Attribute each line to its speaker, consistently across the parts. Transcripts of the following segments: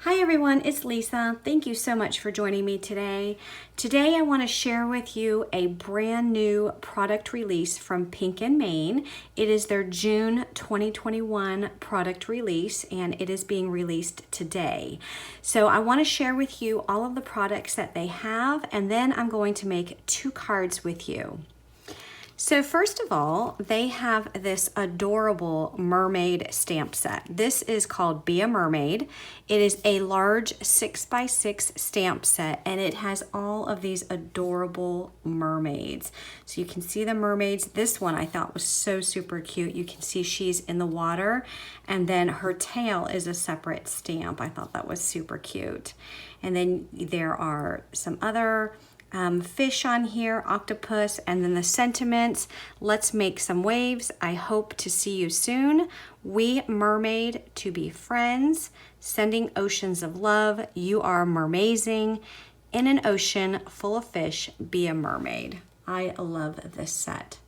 Speaker 1: Hi everyone, it's Lisa. Thank you so much for joining me today. Today I want to share with you a brand new product release from Pink & Main. It is their June 2021 product release and it is being released today. So I want to share with you all of the products that they have, and then I'm going to make 2 cards with you. So first of all, they have this adorable mermaid stamp set. This is called Be a Mermaid. It is a large 6x6 stamp set and it has all of these adorable mermaids. So you can see the mermaids. This one I thought was so super cute. You can see she's in the water and then her tail is a separate stamp. I thought that was super cute. And then there are some other fish on here, octopus, and then the sentiments. Let's make some waves. I hope to see you soon. We mermaid to be friends, sending oceans of love. You are mermazing. In an ocean full of fish, be a mermaid. I love this set.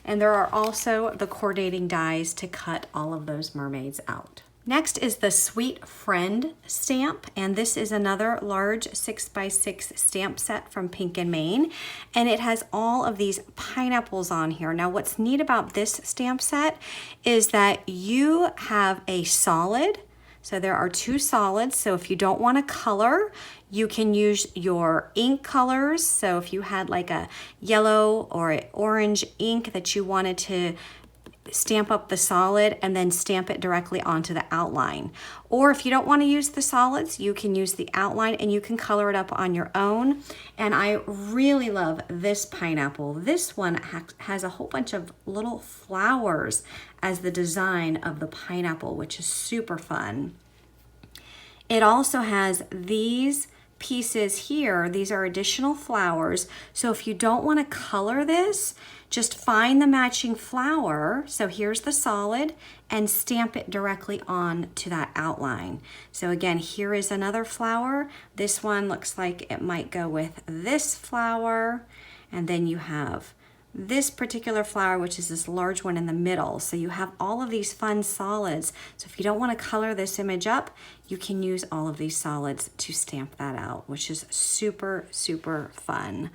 Speaker 1: And there are also the coordinating dies to cut all of those mermaids out. Next is the Sweet Friend stamp, and this is another large 6x6 stamp set from Pink & Main, and it has all of these pineapples on here. Now what's neat about this stamp set is that you have a solid, so there are 2 solids, so if you don't want to color, you can use your ink colors. So if you had like a yellow or orange ink that you wanted to stamp up the solid and then stamp it directly onto the outline. Or if you don't want to use the solids, you can use the outline and you can color it up on your own. And I really love this pineapple. This one has a whole bunch of little flowers as the design of the pineapple, which is super fun. It also has these pieces here. These are additional flowers. So if you don't want to color this, just find the matching flower. So here's the solid and stamp it directly on to that outline. So again, here is another flower. This one looks like it might go with this flower. And then you have this particular flower, which is this large one in the middle. So you have all of these fun solids. So if you don't want to color this image up, you can use all of these solids to stamp that out, which is super, super fun.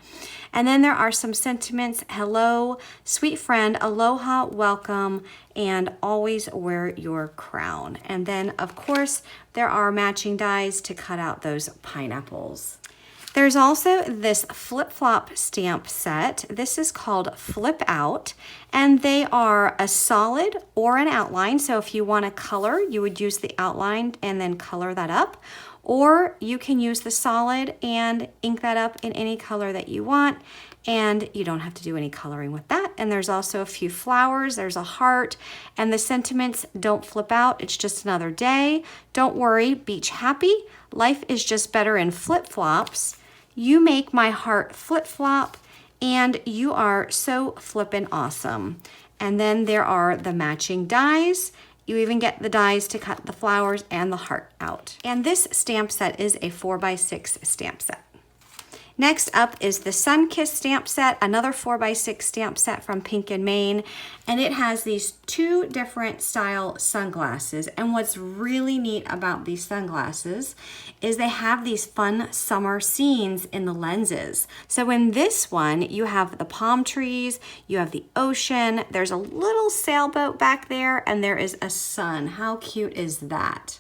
Speaker 1: And then there are some sentiments. Hello, sweet friend, aloha, welcome, and always wear your crown. And then of course, there are matching dies to cut out those pineapples. There's also this flip-flop stamp set. This is called Flip Out, and they are a solid or an outline. So if you want to color, you would use the outline and then color that up. Or you can use the solid and ink that up in any color that you want, and you don't have to do any coloring with that. And there's also a few flowers, there's a heart, and the sentiments don't flip out, it's just another day. Don't worry, beach happy. Life is just better in flip-flops. You make my heart flip-flop, and you are so flippin' awesome. And then there are the matching dies. You even get the dies to cut the flowers and the heart out. And this stamp set is a 4x6 stamp set. Next up is the Sun-Kissed stamp set, another 4x6 stamp set from Pink & Main, and it has these 2 different style sunglasses. And what's really neat about these sunglasses is they have these fun summer scenes in the lenses. So in this one, you have the palm trees, you have the ocean, there's a little sailboat back there, and there is a sun. How cute is that?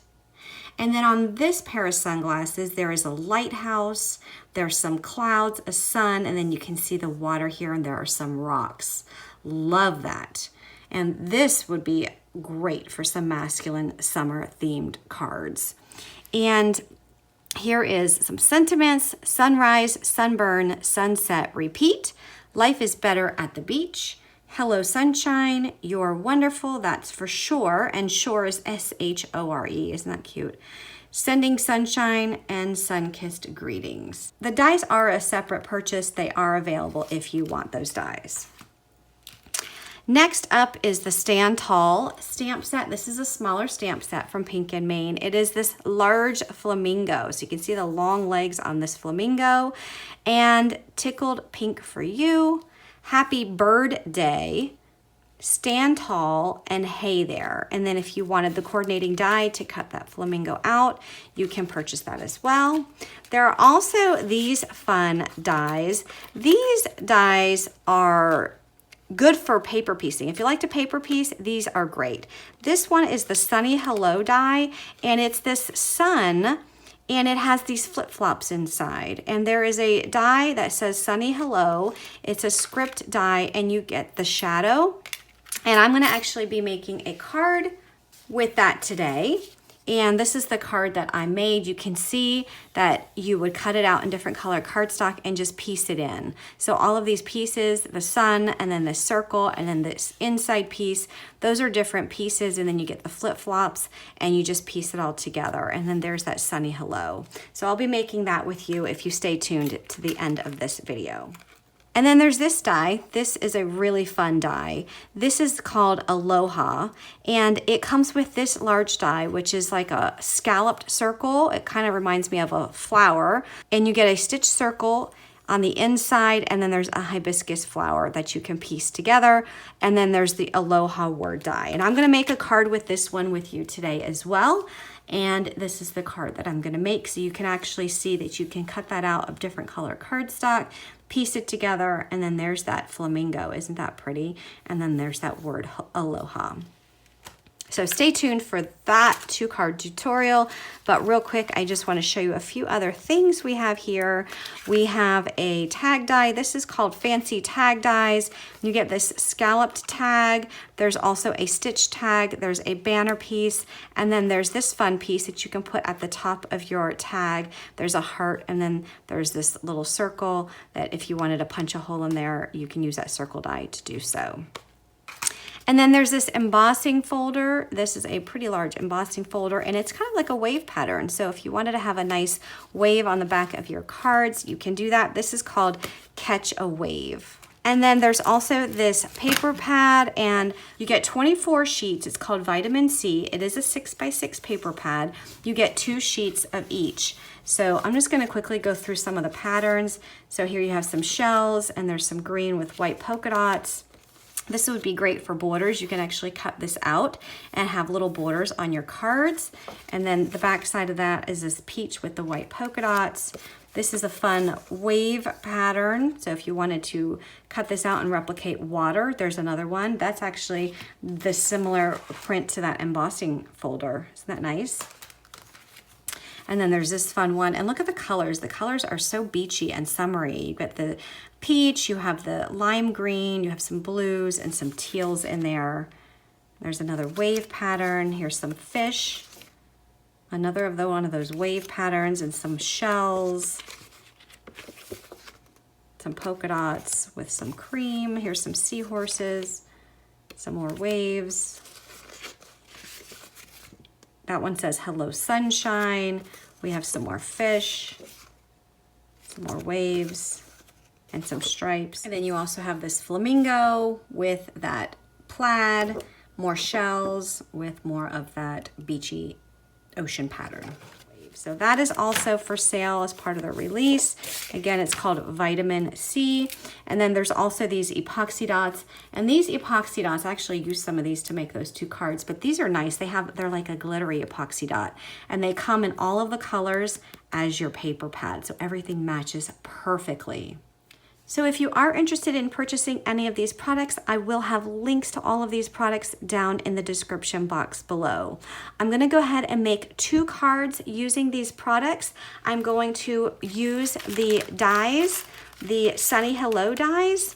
Speaker 1: And then on this pair of sunglasses, there is a lighthouse, there's some clouds, a sun, and then you can see the water here, and there are some rocks. Love that. And this would be great for some masculine summer themed cards. And here is some sentiments: sunrise, sunburn, sunset, repeat. Life is better at the beach. Hello, sunshine, you're wonderful, that's for sure. And shore is S-H-O-R-E, isn't that cute? Sending sunshine and sun-kissed greetings. The dies are a separate purchase. They are available if you want those dies. Next up is the Stand Tall stamp set. This is a smaller stamp set from Pink & Main. It is this large flamingo. So you can see the long legs on this flamingo. And Tickled Pink for You. Happy Bird Day. Stand Tall, and Hey There. And then if you wanted the coordinating die to cut that flamingo out, you can purchase that as well. There are also these fun dies. These dies are good for paper piecing. If you like to paper piece, these are great. This one is the Sunny Hello die, and it's this sun, and it has these flip-flops inside. And there is a die that says Sunny Hello. It's a script die, and you get the shadow. And I'm gonna actually be making a card with that today. And this is the card that I made. You can see that you would cut it out in different color cardstock and just piece it in. So all of these pieces, the sun, and then this circle, and then this inside piece, those are different pieces, and then you get the flip-flops, and you just piece it all together. And then there's that Sunny Hello. So I'll be making that with you if you stay tuned to the end of this video. And then there's this die. This is a really fun die. This is called Aloha, and it comes with this large die, which is like a scalloped circle. It kind of reminds me of a flower, and you get a stitch circle on the inside, and then there's a hibiscus flower that you can piece together, and then there's the Aloha word die. And I'm gonna make a card with this one with you today as well. And this is the card that I'm gonna make, so you can actually see that you can cut that out of different color cardstock, piece it together, and then there's that flamingo. Isn't that pretty? And then there's that word Aloha. So stay tuned for that 2-card tutorial. But real quick, I just want to show you a few other things we have here. We have a tag die. This is called Fancy Tag Dies. You get this scalloped tag. There's also a stitch tag. There's a banner piece. And then there's this fun piece that you can put at the top of your tag. There's a heart, and then there's this little circle that if you wanted to punch a hole in there, you can use that circle die to do so. And then there's this embossing folder. This is a pretty large embossing folder, and it's kind of like a wave pattern. So if you wanted to have a nice wave on the back of your cards, you can do that. This is called Catch a Wave. And then there's also this paper pad, and you get 24 sheets. It's called Vitamin C. It is a 6x6 paper pad. You get 2 sheets of each. So I'm just gonna quickly go through some of the patterns. So here you have some shells, and there's some green with white polka dots. This would be great for borders. You can actually cut this out and have little borders on your cards. And then the back side of that is this peach with the white polka dots. This is a fun wave pattern. So if you wanted to cut this out and replicate water, there's another one. That's actually the similar print to that embossing folder. Isn't that nice? And then there's this fun one, and look at the colors. The colors are so beachy and summery. You get the peach, you have the lime green, you have some blues and some teals in there. There's another wave pattern. Here's some fish. Another of one of those wave patterns, and some shells. Some polka dots with some cream. Here's some seahorses. Some more waves. That one says Hello Sunshine. We have some more fish, some more waves, and some stripes. And then you also have this flamingo with that plaid, more shells with more of that beachy ocean pattern. So that is also for sale as part of the release. Again, it's called Vitamin C. And then there's also these epoxy dots. And these epoxy dots, I actually use some of these to make those 2 cards, but these are nice. They're like a glittery epoxy dot. And they come in all of the colors as your paper pad. So everything matches perfectly. So if you are interested in purchasing any of these products, I will have links to all of these products down in the description box below. I'm gonna go ahead and make 2 cards using these products. I'm going to use the dies, the Sunny Hello dies,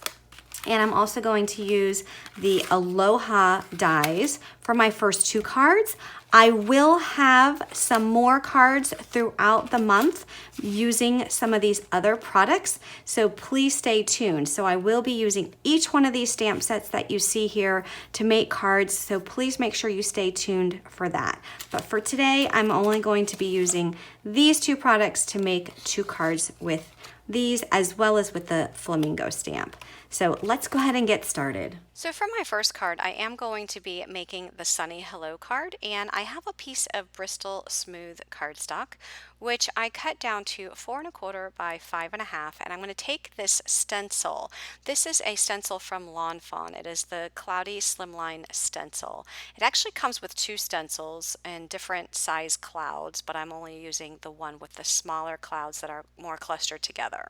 Speaker 1: and I'm also going to use the Aloha dies for my first 2 cards. I will have some more cards throughout the month using some of these other products, so please stay tuned. So I will be using each one of these stamp sets that you see here to make cards, so please make sure you stay tuned for that. But for today, I'm only going to be using these 2 products to make 2 cards with these, as well as with the flamingo stamp. So let's go ahead and get started. So for my first card, I am going to be making the Sunny Hello card, and I have a piece of Bristol Smooth cardstock, which I cut down to 4¼ by 5½, and I'm going to take this stencil. This is a stencil from Fawn. It is the Cloudy Slimline stencil. It actually comes with two stencils and different size clouds, but I'm only using the one with the smaller clouds that are more clustered together.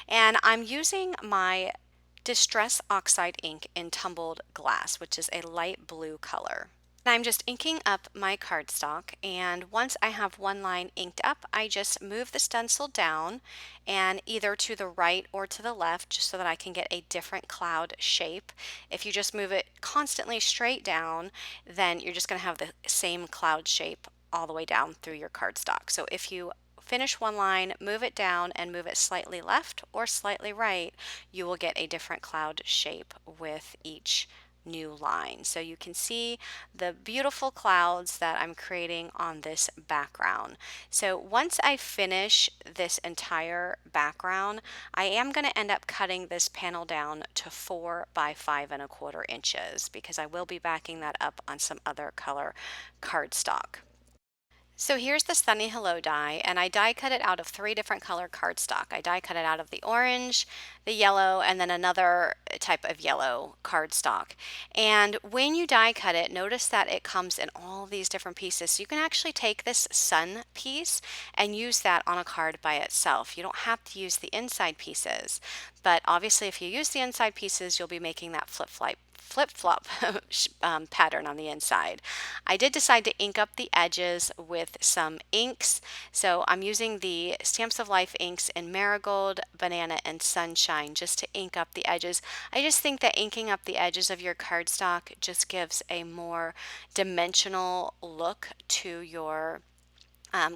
Speaker 1: And I'm using my Distress Oxide ink in Tumbled glass, which is a light blue color. I'm just inking up my cardstock, and once I have one line inked up, I just move the stencil down and either to the right or to the left just so that I can get a different cloud shape. If you just move it constantly straight down, then you're just going to have the same cloud shape all the way down through your cardstock. So if you finish one line, move it down, and move it slightly left or slightly right, you will get a different cloud shape with each new line. So you can see the beautiful clouds that I'm creating on this background. So once I finish this entire background, I am going to end up cutting this panel down to 4 by 5¼ inches because I will be backing that up on some other color cardstock. So here's the Sunny Hello die, and I die cut it out of 3 different color cardstock. I die cut it out of the orange, the yellow, and then another type of yellow cardstock. And when you die cut it, notice that it comes in all these different pieces. So you can actually take this sun piece and use that on a card by itself. You don't have to use the inside pieces, but obviously if you use the inside pieces, you'll be making that flip-flop pattern on the inside. I did decide to ink up the edges with some inks. So I'm using the Stamps of Life inks in Marigold, Banana, and Sunshine just to ink up the edges. I just think that inking up the edges of your cardstock just gives a more dimensional look to your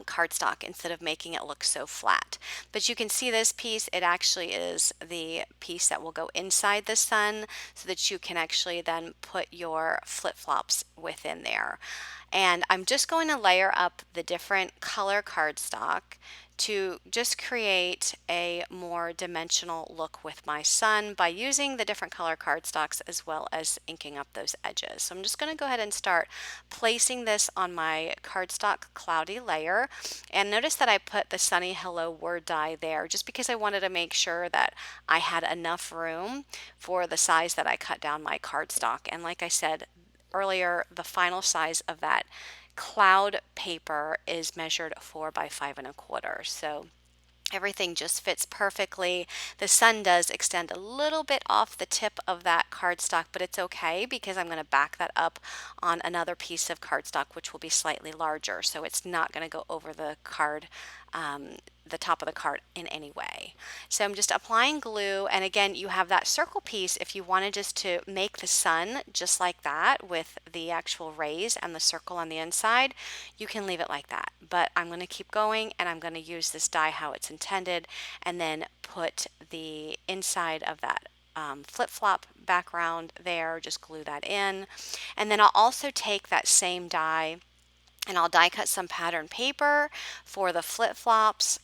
Speaker 1: cardstock instead of making it look so flat. But you can see this piece, it actually is the piece that will go inside the sun so that you can actually then put your flip-flops within there. And I'm just going to layer up the different color cardstock to just create a more dimensional look with my sun by using the different color cardstocks as well as inking up those edges. So I'm just going to go ahead and start placing this on my cardstock cloudy layer, and notice that I put the Sunny Hello word die there just because I wanted to make sure that I had enough room for the size that I cut down my cardstock. And like I said earlier, the final size of that cloud paper is measured 4 by 5¼ so everything just fits perfectly. The sun does extend a little bit off the tip of that cardstock, but it's okay because I'm going to back that up on another piece of cardstock which will be slightly larger, so it's not going to go over the card, the top of the card in any way. So I'm just applying glue, and again you have that circle piece if you wanted just to make the sun just like that with the actual rays and the circle on the inside, you can leave it like that. But I'm going to keep going, and I'm going to use this die how it's intended and then put the inside of that flip-flop background there, just glue that in. And then I'll also take that same die and I'll die cut some pattern paper for the flip-flops,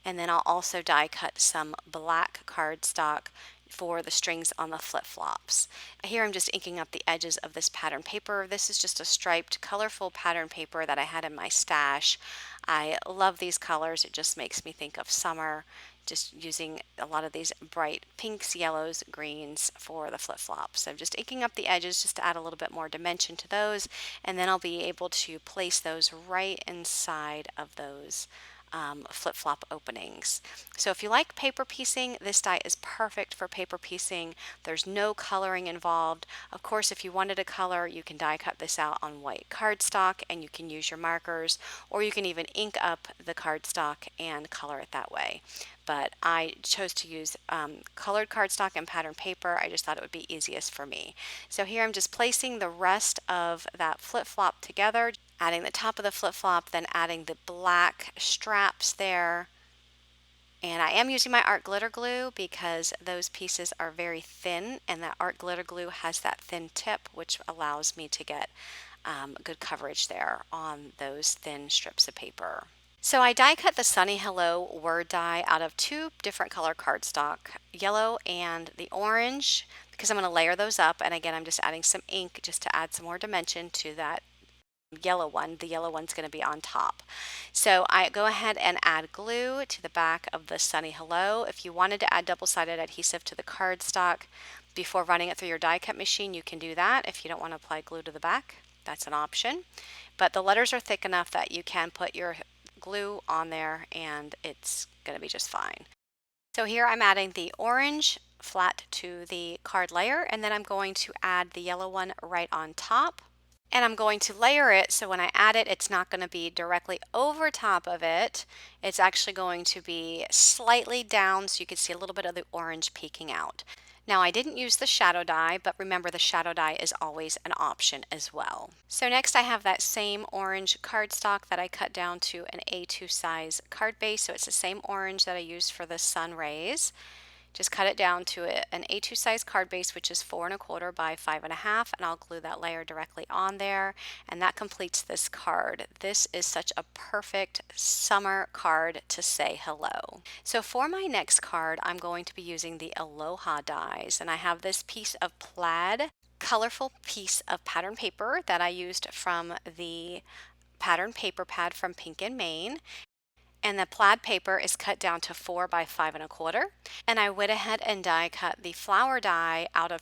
Speaker 1: and then I'll also die cut some black cardstock for the strings on the flip-flops. Here I'm just inking up the edges of this pattern paper. This is just a striped colorful pattern paper that I had in my stash. I love these colors. It just makes me think of summer, just using a lot of these bright pinks, yellows, greens for the flip-flops. So just inking up the edges just to add a little bit more dimension to those, and then I'll be able to place those right inside of those flip-flop openings. So if you like paper piecing, this die is perfect for paper piecing. There's no coloring involved. Of course, if you wanted to color, you can die cut this out on white cardstock and you can use your markers, or you can even ink up the cardstock and color it that way. But I chose to use colored cardstock and pattern paper. I just thought it would be easiest for me. So here I'm just placing the rest of that flip-flop together, adding the top of the flip-flop, then adding the black straps there. And I am using my art glitter glue because those pieces are very thin, and that art glitter glue has that thin tip, which allows me to get good coverage there on those thin strips of paper. So I die cut the Sunny Hello word die out of 2 different color cardstock, yellow and the orange. The because I'm going to layer those up. And again, I'm just adding some ink just to add some more dimension to that yellow one. The yellow one's going to be on top. So I go ahead and add glue to the back of the Sunny Hello. If you wanted to add double-sided adhesive to the cardstock before running it through your die cut machine, you can do that. If you don't want to apply glue to the back, that's an option. But the letters are thick enough that you can put your glue on there and it's going to be just fine. So here I'm adding the orange flat to the card layer, and then I'm going to add the yellow one right on top. And I'm going to layer it so when I add it, it's not going to be directly over top of it. It's actually going to be slightly down so you can see a little bit of the orange peeking out. Now I didn't use the shadow die, but remember the shadow die is always an option as well. So next I have that same orange cardstock that I cut down to an A2 size card base. So it's the same orange that I used for the sun rays. Just cut it down to an A2 size card base, which is 4 1/4 by 5 1/2, and I'll glue that layer directly on there, and that completes this card. This is such a perfect summer card to say hello. So for my next card, I'm going to be using the Aloha dies, and I have this piece of plaid, colorful piece of pattern paper that I used from the pattern paper pad from Pink & Maine. And the plaid paper is cut down to 4 by 5 1/4. And I went ahead and die cut the flower die out of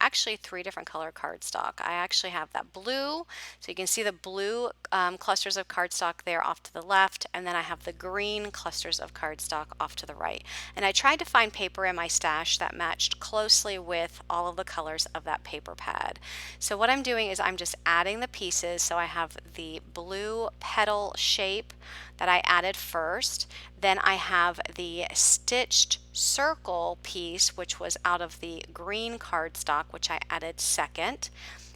Speaker 1: actually three different color cardstock. I actually have that blue, so you can see the blue clusters of cardstock there off to the left, and then I have the green clusters of cardstock off to the right. And I tried to find paper in my stash that matched closely with all of the colors of that paper pad. So what I'm doing is I'm just adding the pieces. So I have the blue petal shape that I added first. Then I have the stitched circle piece, which was out of the green cardstock, which I added second.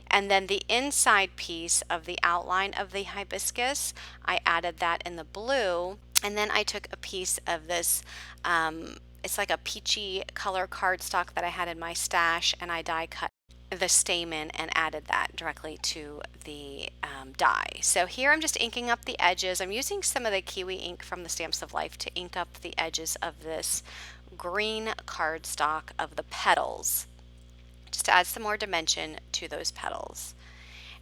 Speaker 1: And then the inside piece of the outline of the hibiscus, I added that in the blue. And then I took a piece of this, it's like a peachy color cardstock that I had in my stash, and I die cut the stamen and added that directly to the die. So here I'm just inking up the edges. I'm using some of the kiwi ink from the Stamps of Life to ink up the edges of this green cardstock of the petals, just to add some more dimension to those petals.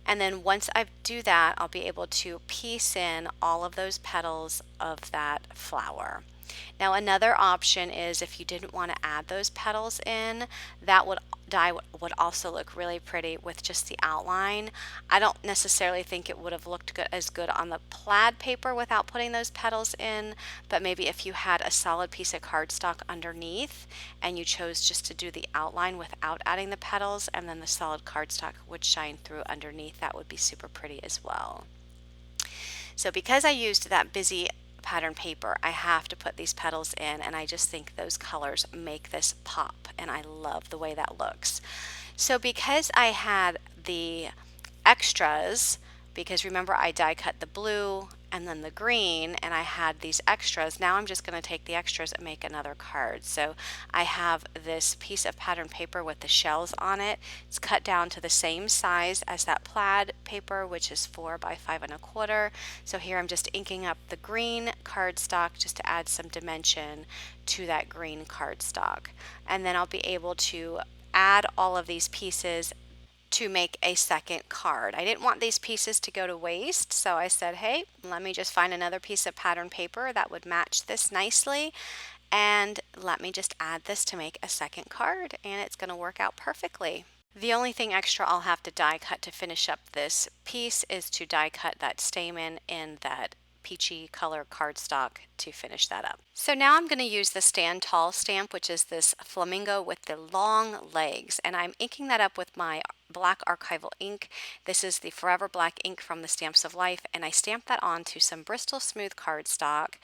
Speaker 1: And then once I do that, I'll be able to piece in all of those petals of that flower. Now another option is if you didn't want to add those petals in, that die would also look really pretty with just the outline. I don't necessarily think it would have looked as good on the plaid paper without putting those petals in, but maybe if you had a solid piece of cardstock underneath and you chose just to do the outline without adding the petals, and then the solid cardstock would shine through underneath, that would be super pretty as well. So because I used that busy pattern paper, I have to put these petals in, and I just think those colors make this pop, and I love the way that looks. So because I had the extras, because remember I die cut the blue and then the green, and I had these extras, now I'm just going to take the extras and make another card. So I have this piece of pattern paper with the shells on it. It's cut down to the same size as that plaid paper, which is 4 by 5 1/4. So here I'm just inking up the green cardstock just to add some dimension to that green cardstock. And then I'll be able to add all of these pieces to make a second card. I didn't want these pieces to go to waste, so I said, hey, let me just find another piece of pattern paper that would match this nicely, and let me just add this to make a second card, and it's going to work out perfectly. The only thing extra I'll have to die cut to finish up this piece is to die cut that stamen in that peachy color cardstock to finish that up. So now I'm going to use the Stand Tall stamp, which is this flamingo with the long legs, and I'm inking that up with my black archival ink. This is the Forever Black ink from the Stamps of Life, and I stamped that onto some Bristol Smooth cardstock,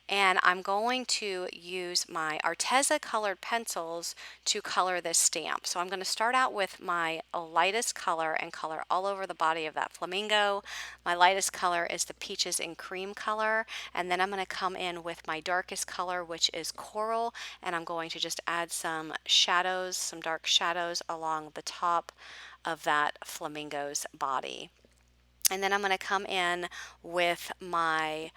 Speaker 1: and I'm going to use my Arteza colored pencils to color this stamp. So I'm going to start out with my lightest color and color all over the body of that flamingo. My lightest color is the peaches and cream color, and then I'm going to come in with my darkest color, which is coral, and I'm going to just add some shadows, some dark shadows along the top of that flamingo's body. And then I'm going to come in with my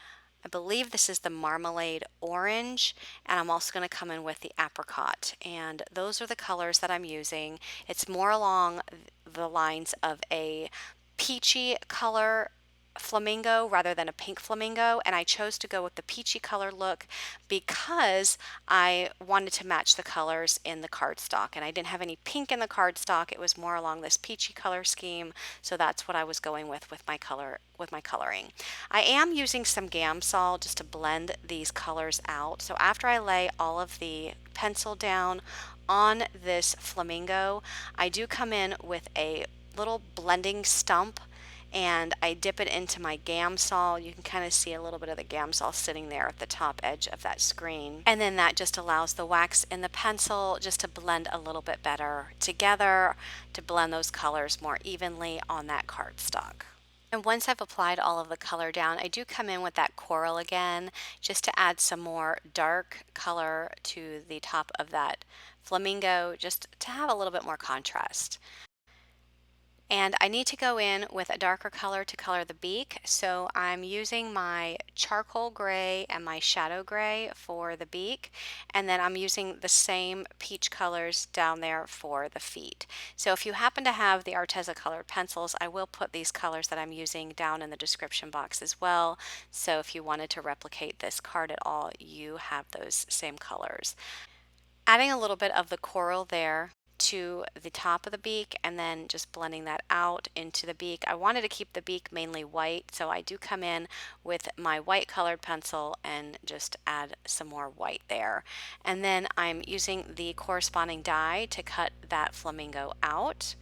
Speaker 1: I believe this is the Marmalade Orange, and I'm also going to come in with the Apricot. And those are the colors that I'm using. It's more along the lines of a peachy color flamingo rather than a pink flamingo, and I chose to go with the peachy color look because I wanted to match the colors in the cardstock, and I didn't have any pink in the cardstock. It was more along this peachy color scheme, so that's what I was going with my coloring. I am using some Gamsol just to blend these colors out. So after I lay all of the pencil down on this flamingo, I do come in with a little blending stump and I dip it into my Gamsol. You can kind of see a little bit of the Gamsol sitting there at the top edge of that screen. And then that just allows the wax and the pencil just to blend a little bit better together, to blend those colors more evenly on that cardstock. And once I've applied all of the color down, I do come in with that coral again, just to add some more dark color to the top of that flamingo, just to have a little bit more contrast. And I need to go in with a darker color to color the beak, so I'm using my charcoal gray and my shadow gray for the beak, and then I'm using the same peach colors down there for the feet. So if you happen to have the Arteza colored pencils, I will put these colors that I'm using down in the description box as well, so if you wanted to replicate this card at all, you have those same colors. Adding a little bit of the coral there to the top of the beak and then just blending that out into the beak. I wanted to keep the beak mainly white, so I do come in with my white colored pencil and just add some more white there. And then I'm using the corresponding die to cut that flamingo out.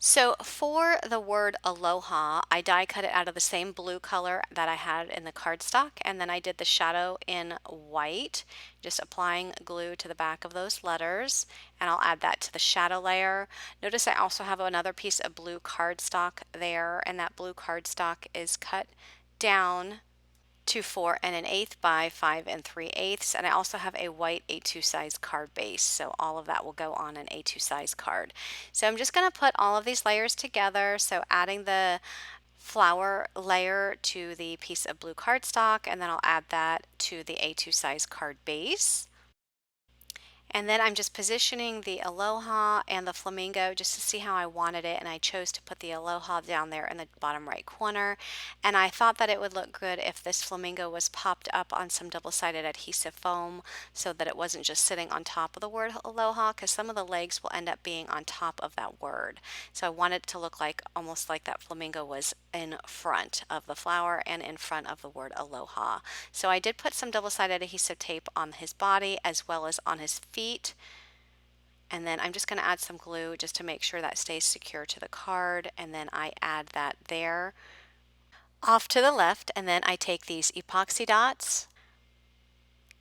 Speaker 1: So for the word Aloha, I die cut it out of the same blue color that I had in the cardstock, and then I did the shadow in white, just applying glue to the back of those letters, and I'll add that to the shadow layer. Notice I also have another piece of blue cardstock there, and that blue cardstock is cut down to 4 1/8 by 5 3/8, and I also have a white A2 size card base, so all of that will go on an A2 size card. So I'm just going to put all of these layers together, so adding the flower layer to the piece of blue cardstock, and then I'll add that to the A2 size card base. And then I'm just positioning the Aloha and the Flamingo just to see how I wanted it, and I chose to put the Aloha down there in the bottom right corner. And I thought that it would look good if this Flamingo was popped up on some double-sided adhesive foam so that it wasn't just sitting on top of the word Aloha, because some of the legs will end up being on top of that word. So I wanted it to look like almost like that Flamingo was in front of the flower and in front of the word Aloha. So I did put some double-sided adhesive tape on his body as well as on his feet. And then I'm just going to add some glue just to make sure that stays secure to the card, and then I add that there. Off to the left, and then I take these epoxy dots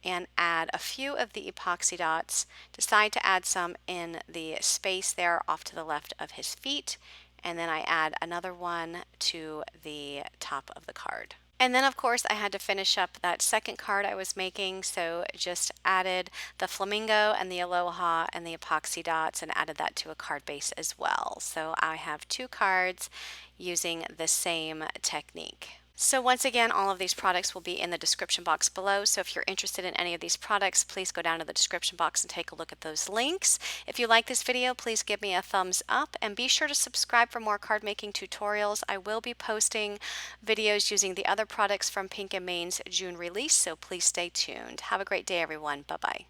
Speaker 1: and add a few of the epoxy dots. Decide to add some in the space there off to the left of his feet, and then I add another one to the top of the card. And then of course I had to finish up that second card I was making, so just added the flamingo and the aloha and the epoxy dots and added that to a card base as well. So I have two cards using the same technique. So once again, all of these products will be in the description box below. So if you're interested in any of these products, please go down to the description box and take a look at those links. If you like this video, please give me a thumbs up and be sure to subscribe for more card making tutorials. I will be posting videos using the other products from Pink and Main's June release, so please stay tuned. Have a great day, everyone. Bye-bye.